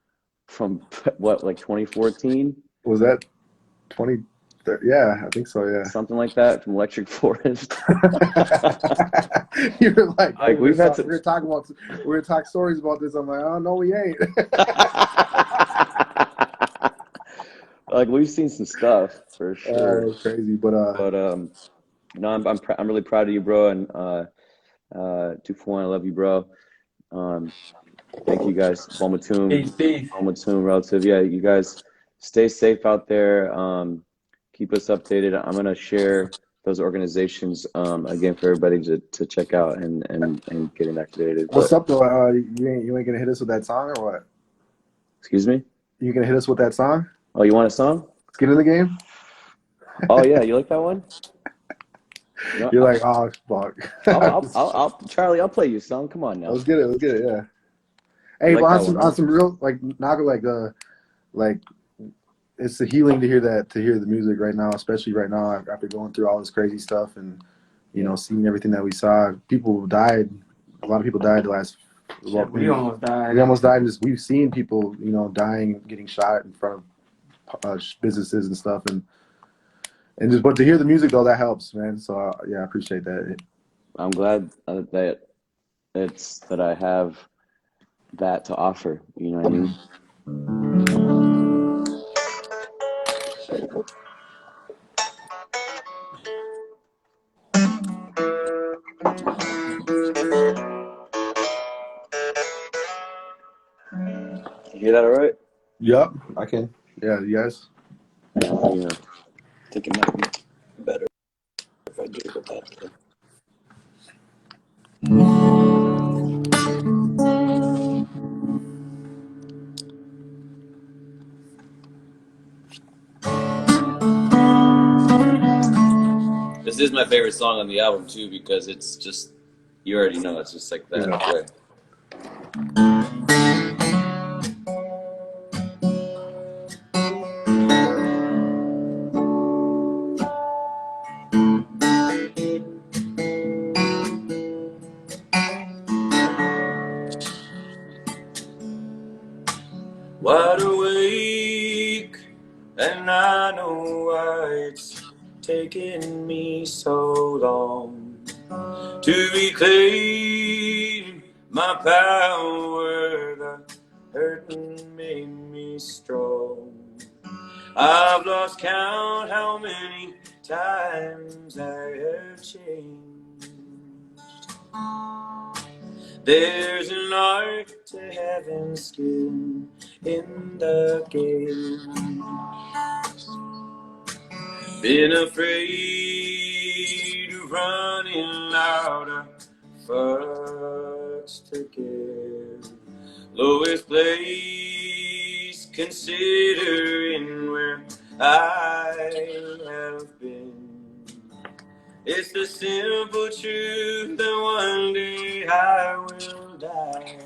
from what, like 2014? Was that 20? Yeah, I think so. Yeah, something like that, from Electric Forest. You're like we're gonna talk stories about this. I'm like, oh no, we ain't. Like we've seen some stuff for sure. Crazy, but no, I'm really proud of you, bro, and 241, I love you, bro. Thank you guys. Bomatum, Peace, peace. Bomatum, relative. Yeah, you guys stay safe out there. Keep us updated. I'm gonna share those organizations again for everybody to check out and get inactivated. What's But up though? You ain't gonna hit us with that song or what? excuse me? You gonna hit us with that song? Oh, you want a song? Let's get in the game. Oh yeah, you like that one? No, You're like, oh fuck. Charlie, I'll play you a song. Come on now. Let's get it. Let's get it. Yeah. You Hey, like but that one, huh? on some real like Nahko, like it's a healing to hear the music right now, especially right now after going through all this crazy stuff and you know seeing everything that we saw. People died. A lot of people died the last. Shit, we almost died. We almost died. We've seen people, you know, dying, getting shot in front of businesses and stuff, and just but to hear the music though, that helps, man. So yeah, I appreciate that. I'm glad that I have that to offer. You know what I mean? You hear that all right? Yep, I can. Yeah, you guys. Yeah. I think it might be better if I do it with that. This is my favorite song on the album too because it's just, you already know, it's just like that. Yeah. Way. Wide awake, and I know why it's taken me so long to reclaim my power. That hurt and made me strong. I've lost count how many times I have changed. There's an art to having skin in the game. Been afraid of running out of fucks to give. Lowest place considering where I have been. It's the simple truth that one day I will die.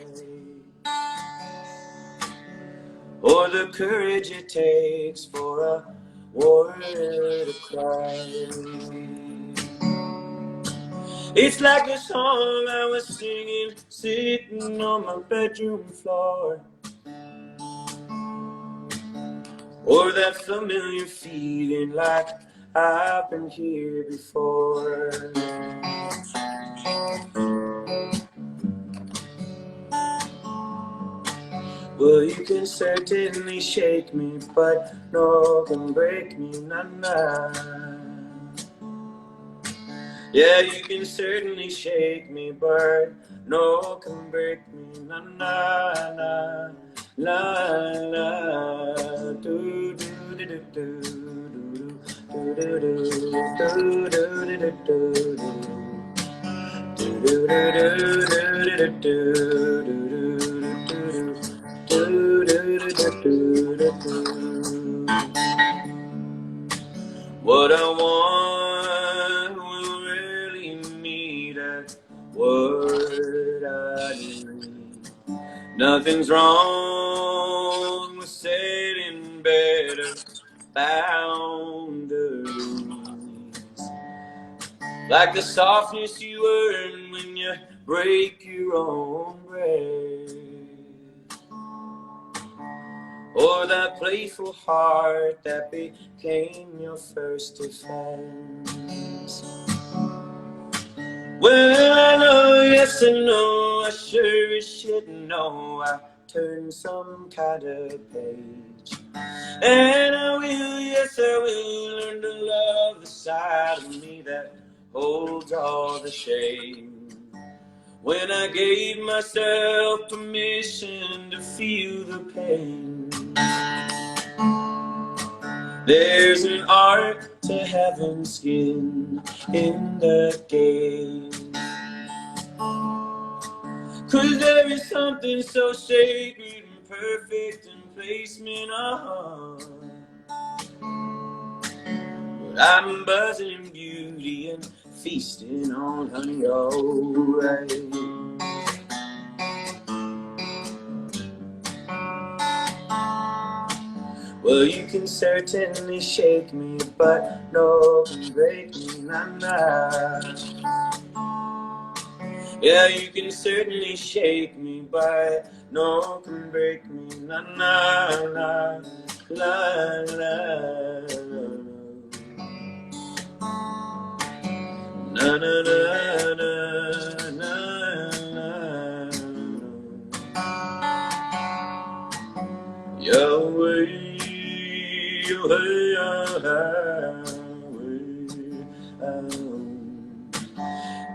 Or the courage it takes for a warrior to cry. It's like the song I was singing, sitting on my bedroom floor. Or that familiar feeling like I've been here before. Well, you can certainly shake me, but no can break me, nah. Yeah, you can certainly shake me, but no can break me, nah. Do do do do do do do do do do do do. What I want will really meet at what I need. Nothing's wrong with setting better boundaries. Like the softness you earn when you break your own breath. Or that playful heart that became your first defense. Well, I know, yes I know, I sure as shit know I turned some kind of page. And I will, yes I will, learn to love the side of me that holds all the shame. when I gave myself permission to feel the pain. There's an art to having skin in the game. 'Cause there is something so sacred and perfect in placement of. But I'm buzzing in beauty and feasting on honey, alright. Well, you can certainly shake me, but no can break me, nah. Yeah, you can certainly shake me, but no can break me, nah. La, la, la. Na na na na na Yahweh, Yahweh, Yahweh,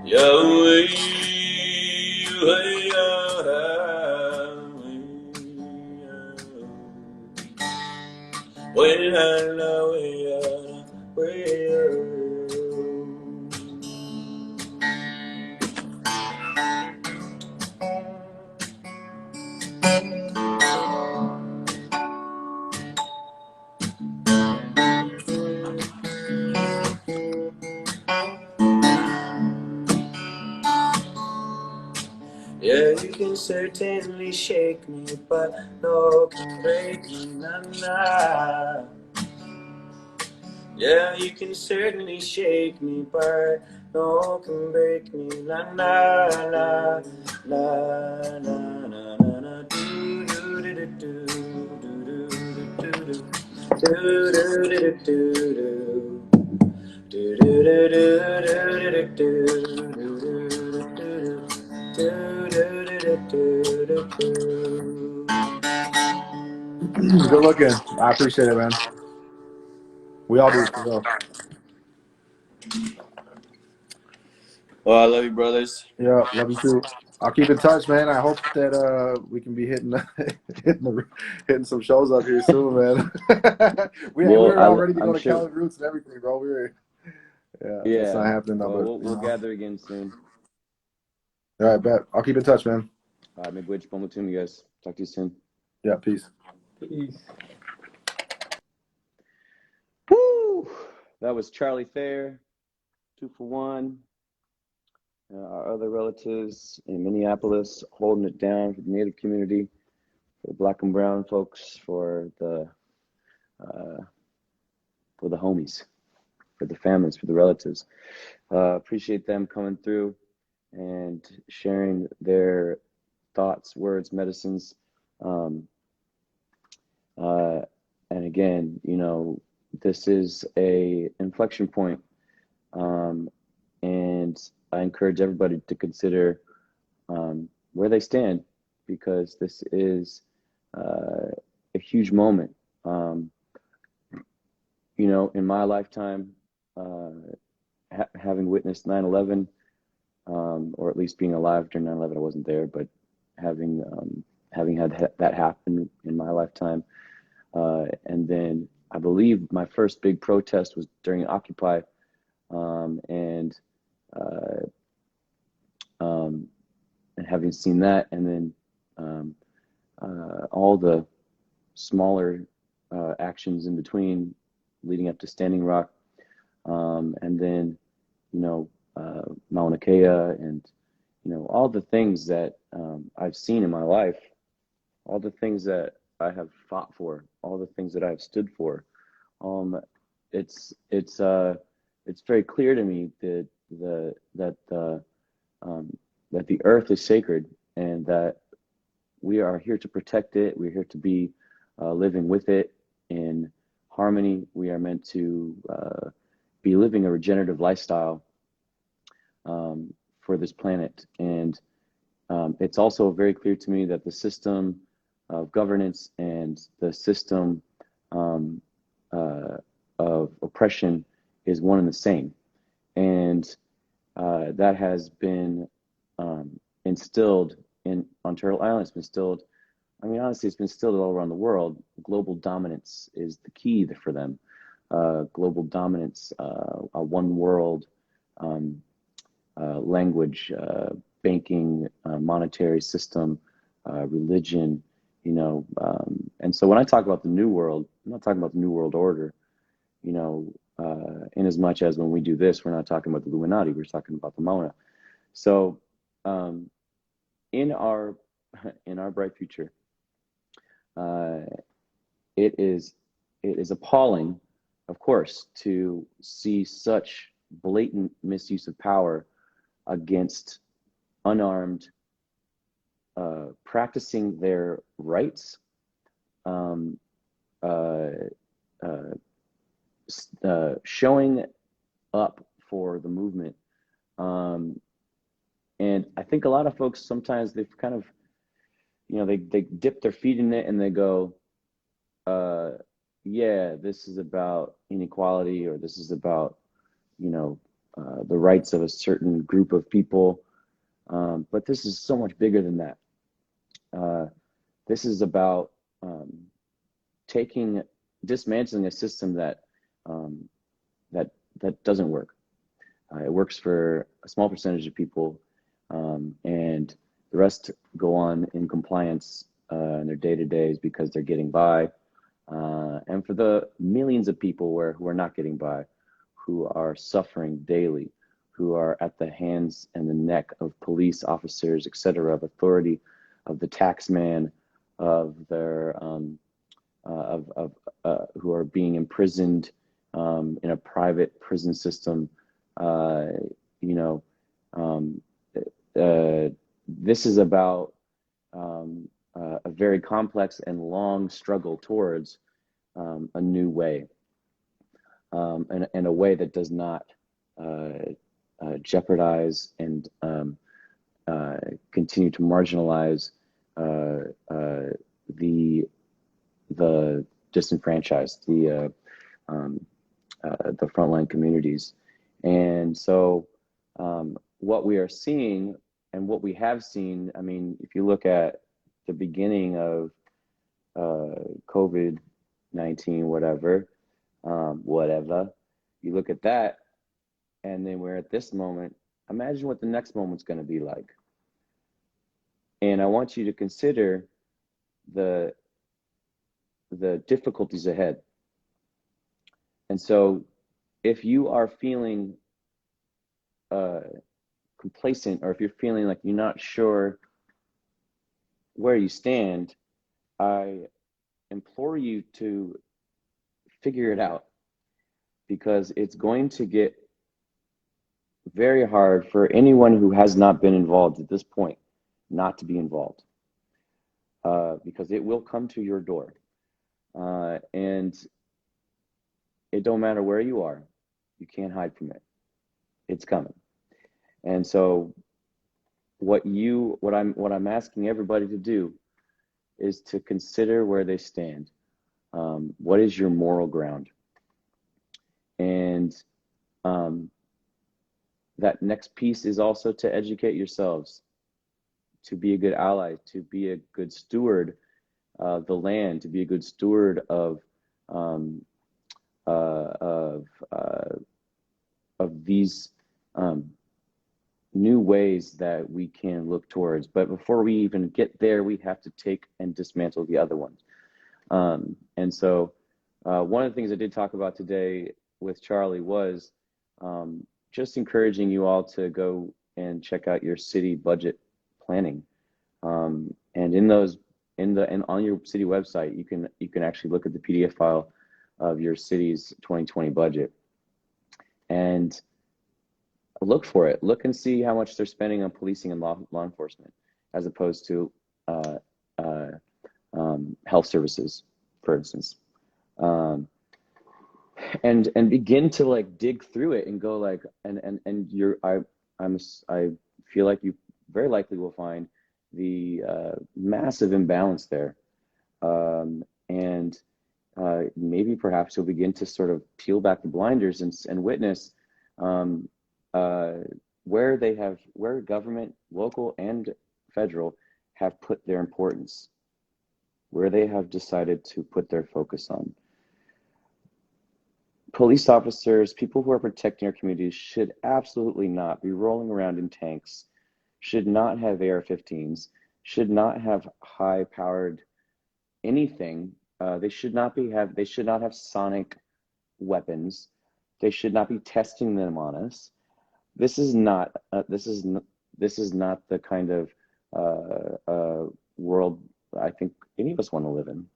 Yahweh, yeah, you can certainly shake me, but no can break me, nah. Yeah, you can certainly shake me, but no can break me, la la la la la la la do do do do do do do do do. Good looking. I appreciate it, man. We all do for real. Well, I love you, brothers. Yeah, love you too. I'll keep in touch, man. I hope that we can be hitting hitting some shows up here soon, man. we're all ready to go to Cali Roots and everything, bro. Yeah, that's not happening though. Well, But we'll gather again soon. All right, bet. I'll keep in touch, man. All right, maybe which one tune, you guys. Talk to you soon. Yeah, peace. Peace. Woo! That was Charlie Thayer, 2 for 1. Our other relatives in Minneapolis holding it down for the Native community, for the Black and Brown folks, for the homies, for the families, for the relatives. Appreciate them coming through and sharing their thoughts, words, medicines. And again, you know, this is a inflection point. And I encourage everybody to consider where they stand, because this is a huge moment. You know, in my lifetime, having witnessed 9/11, or at least being alive during 9/11, I wasn't there, but having had that happen in my lifetime, and then I believe my first big protest was during Occupy, and having seen that, and then all the smaller actions in between, leading up to Standing Rock, and then, you know, Mauna Kea, and, you know, all the things that I've seen in my life, all the things that I have fought for, all the things that I have stood for. It's very clear to me that the earth is sacred, and that we are here to protect it. We're here to be living with it in harmony. We are meant to be living a regenerative lifestyle for this planet. And it's also very clear to me that the system of governance and the system of oppression is one and the same. And that has been instilled on Turtle Island. It's been instilled. I mean, honestly, it's been instilled all around the world. Global dominance is the key for them. Global dominance, a one world language, banking, monetary system, religion, and so when I talk about the New World, I'm not talking about the New World Order, in as much as when we do this, we're not talking about the Illuminati, we're talking about the Mauna. So in our bright future, it is appalling, of course, to see such blatant misuse of power against unarmed, practicing their rights, showing up for the movement. And I think a lot of folks, sometimes they've kind of, they dip their feet in it and they go, yeah, this is about inequality, or this is about, the rights of a certain group of people. But this is so much bigger than that. This is about dismantling a system that doesn't work. It works for a small percentage of people, and the rest go on in compliance in their day-to-days because they're getting by. And for the millions of people who are not getting by, who are suffering daily, who are at the hands and the neck of police officers, etc., of authority, of the tax man, of their who are being imprisoned in a private prison system. This is about a very complex and long struggle towards a new way, and a way that does not jeopardize and continue to marginalize the disenfranchised, the frontline communities. And so what we are seeing and what we have seen, I mean, if you look at the beginning of COVID-19, whatever, you look at that, and then we're at this moment. Imagine what the next moment's going to be like. And I want you to consider the difficulties ahead. And so if you are feeling complacent, or if you're feeling like you're not sure where you stand, I implore you to figure it out, because it's going to get very hard for anyone who has not been involved at this point not to be involved, because it will come to your door, and it don't matter where you are, you can't hide from it. It's coming. And so what I'm asking everybody to do is to consider where they stand. What is your moral ground? And that next piece is also to educate yourselves, to be a good ally, to be a good steward of the land, to be a good steward of these new ways that we can look towards. But before we even get there, we have to take and dismantle the other ones. And so one of the things I did talk about today with Charlie was just encouraging you all to go and check out your city budget planning. And on your city website, you can actually look at the PDF file of your city's 2020 budget and look for it. Look and see how much they're spending on policing and law enforcement, as opposed to health services, for instance. And begin to like dig through it and go like, and I feel like you very likely will find the massive imbalance there, and maybe perhaps you'll begin to sort of peel back the blinders and witness where government, local and federal, have put their importance, where they have decided to put their focus on. Police officers, people who are protecting our communities, should absolutely not be rolling around in tanks, should not have AR-15s, should not have high-powered anything. They should not have sonic weapons. They should not be testing them on us. This is not the kind of world I think any of us want to live in.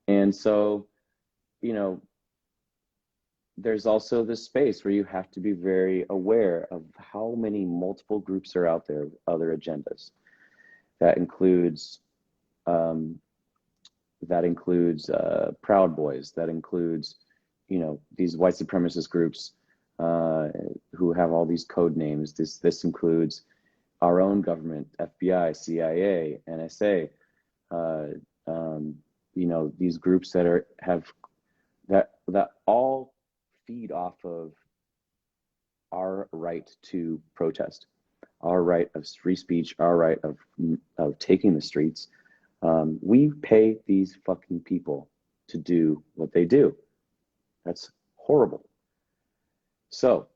And so, there's also this space where you have to be very aware of how many multiple groups are out there with other agendas. That includes Proud Boys. That includes, these white supremacist groups who have all these code names. This includes our own government, FBI, CIA, NSA. These groups that all feed off of our right to protest, our right of free speech, our right of taking the streets. We pay these fucking people to do what they do. That's horrible. So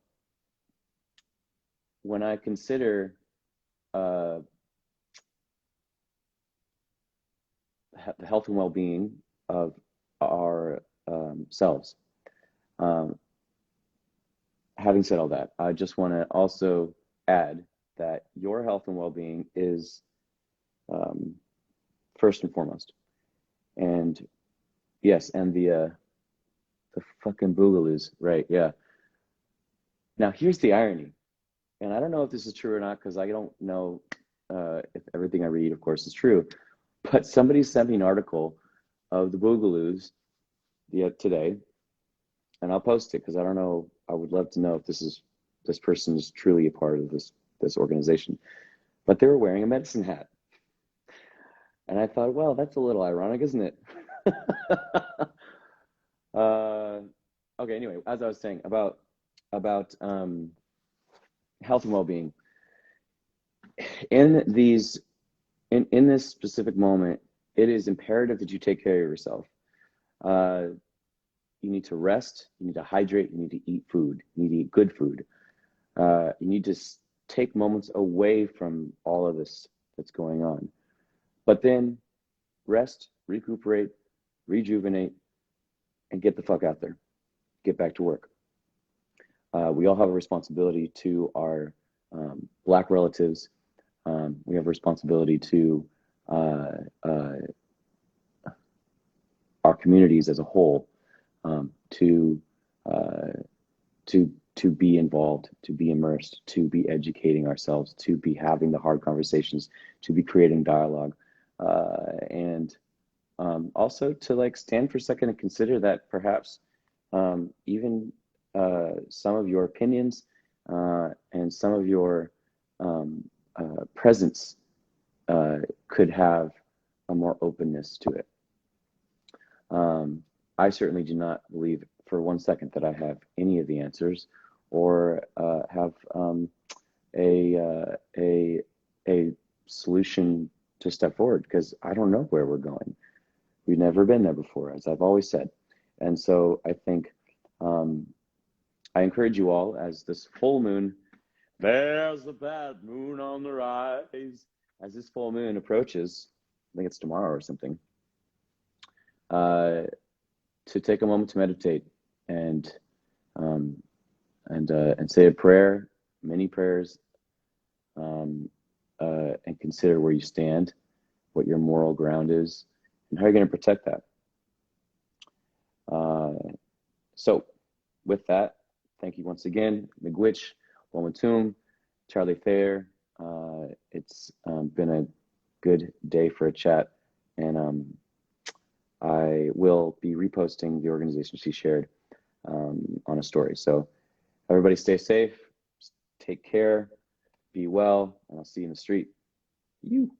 when I consider the health and well-being of our selves, having said all that, I just want to also add that your health and well-being is first and foremost. And yes, and the fucking boogaloos, right? Yeah. Now here's the irony, and I don't know if this is true or not, because I don't know if everything I read, of course, is true. But somebody sent me an article of the boogaloos today, and I'll post it because I don't know. I would love to know if this person is truly a part of this organization. But they were wearing a medicine hat, and I thought, well, that's a little ironic, isn't it? Okay. Anyway, as I was saying about health and well-being, in this specific moment, it is imperative that you take care of yourself. You need to rest, you need to hydrate, you need to eat food, you need to eat good food. You need to take moments away from all of this that's going on. But then rest, recuperate, rejuvenate, and get the fuck out there. Get back to work. We all have a responsibility to our Black relatives. We have a responsibility to our communities as a whole, to be involved, to be immersed, to be educating ourselves, to be having the hard conversations, to be creating dialogue, and also to stand for a second and consider that perhaps even some of your opinions and some of your presence could have a more openness to it. I certainly do not believe for one second that I have any of the answers or have a solution to step forward, because I don't know where we're going. We've never been there before, as I've always said. And so I think I encourage you all, as this full moon, there's a bad moon on the rise, as this full moon approaches, I think it's tomorrow or something, to take a moment to meditate and say a prayer, many prayers, and consider where you stand, what your moral ground is, and how you're going to protect that. So with that, thank you once again, Miigwech, Womatum, Charlie Thayer. It's been a good day for a chat, and I will be reposting the organization she shared on a story. So everybody stay safe, take care, be well, and I'll see you in the street. You.